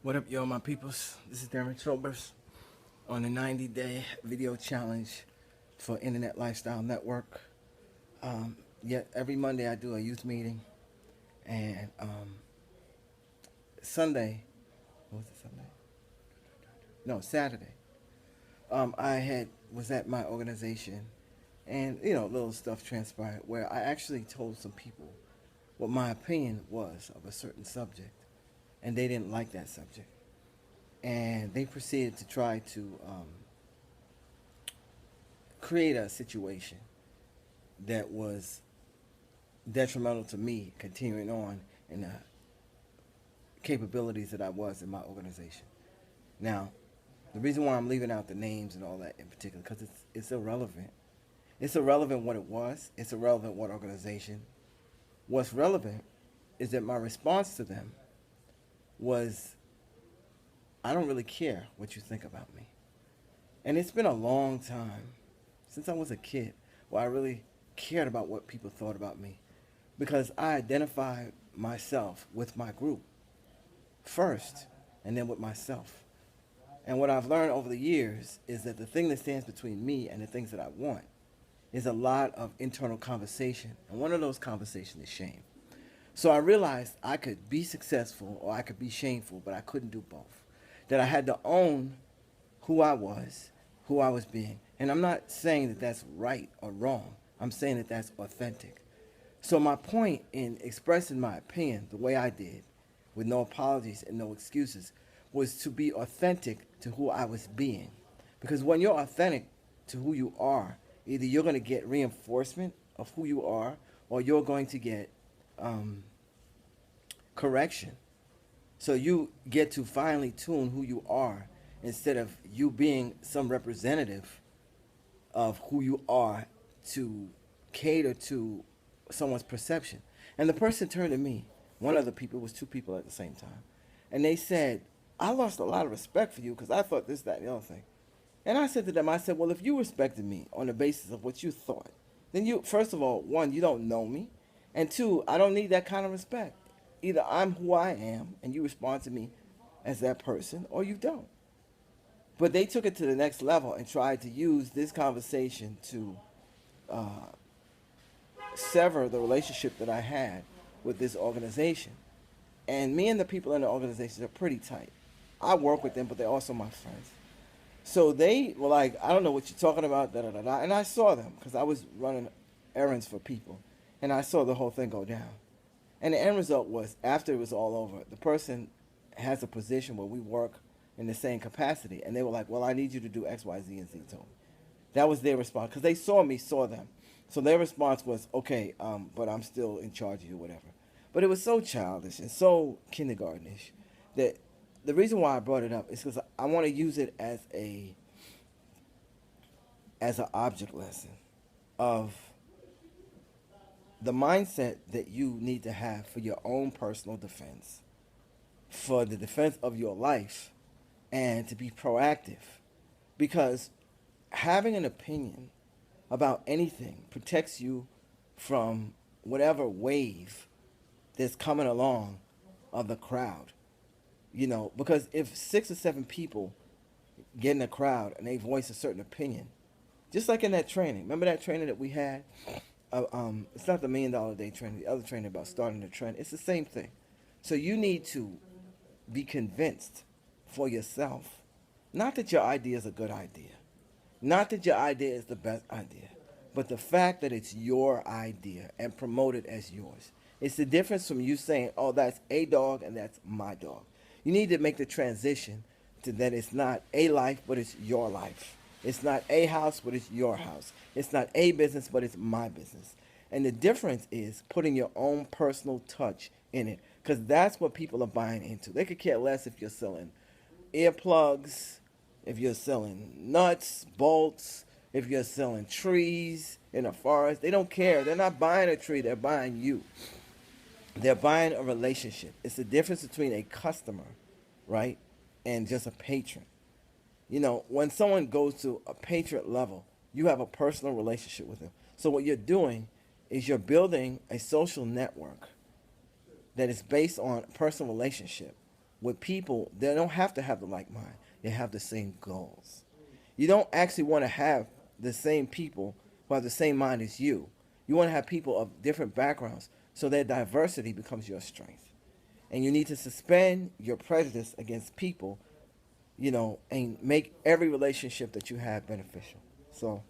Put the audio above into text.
What up, yo, my peoples? This is Darren Chobers on the 90-day video challenge for Internet Lifestyle Network. Yet every Monday I do a youth meeting, and Sunday, what was it, Sunday? No, Saturday. I was at my organization, and little stuff transpired where I actually told some people what my opinion was of a certain subject, and they didn't like that subject. And they proceeded to try to create a situation that was detrimental to me continuing on in the capabilities that I was in my organization. Now, the reason why I'm leaving out the names and all that in particular, because it's irrelevant. It's irrelevant what it was. It's irrelevant what organization. What's relevant is that my response to them was, I don't really care what you think about me. And it's been a long time, since I was a kid, where I really cared about what people thought about me, because I identified myself with my group first, and then with myself. And what I've learned over the years is that the thing that stands between me and the things that I want is a lot of internal conversation. And one of those conversations is shame. So I realized I could be successful or I could be shameful, but I couldn't do both. That I had to own who I was being. And I'm not saying that that's right or wrong. I'm saying that that's authentic. So my point in expressing my opinion the way I did, with no apologies and no excuses, was to be authentic to who I was being. Because when you're authentic to who you are, either you're going to get reinforcement of who you are, or you're going to get correction. So you get to finely tune who you are, instead of you being some representative of who you are to cater to someone's perception. And the person turned to me, one of the people, it was two people at the same time, and they said, I lost a lot of respect for you because I thought this, that, and the other thing. And I said to them, well, if you respected me on the basis of what you thought, then you, first of all, one, you don't know me, and two, I don't need that kind of respect. Either I'm who I am and you respond to me as that person, or you don't. But they took it to the next level and tried to use this conversation to sever the relationship that I had with this organization. And me and the people in the organization are pretty tight. I work with them, but they're also my friends. So they were like, I don't know what you're talking about, da da da da. And I saw them because I was running errands for people, and I saw the whole thing go down. And the end result was, after it was all over, the person has a position where we work in the same capacity. And they were like, well, I need you to do X, Y, Z, and Z to me. That was their response, because they saw me, saw them. So their response was, okay, but I'm still in charge of you, whatever. But it was so childish and so kindergartenish that the reason why I brought it up is because I want to use it as an object lesson of the mindset that you need to have for your own personal defense, for the defense of your life, and to be proactive. Because having an opinion about anything protects you from whatever wave that's coming along of the crowd. Because if 6 or 7 people get in a crowd and they voice a certain opinion, just like in that training, remember that training that we had? It's not the $1 Million a Day training, the other training about starting a trend. It's the same thing. So you need to be convinced for yourself, not that your idea is a good idea, not that your idea is the best idea, but the fact that it's your idea and promote it as yours. It's the difference from you saying, oh, that's a dog and that's my dog. You need to make the transition to that it's not a life, but it's your life. It's not a house, but it's your house. It's not a business, but it's my business. And the difference is putting your own personal touch in it, because that's what people are buying into. They could care less if you're selling earplugs, if you're selling nuts, bolts, if you're selling trees in a forest. They don't care. They're not buying a tree. They're buying you. They're buying a relationship. It's the difference between a customer, right, and just a patron. When someone goes to a patron level, you have a personal relationship with them. So what you're doing is you're building a social network that is based on a personal relationship with people, they don't have to have the like mind. They have the same goals. You don't actually want to have the same people who have the same mind as you. You want to have people of different backgrounds so that diversity becomes your strength. And you need to suspend your prejudice against people, and make every relationship that you have beneficial. So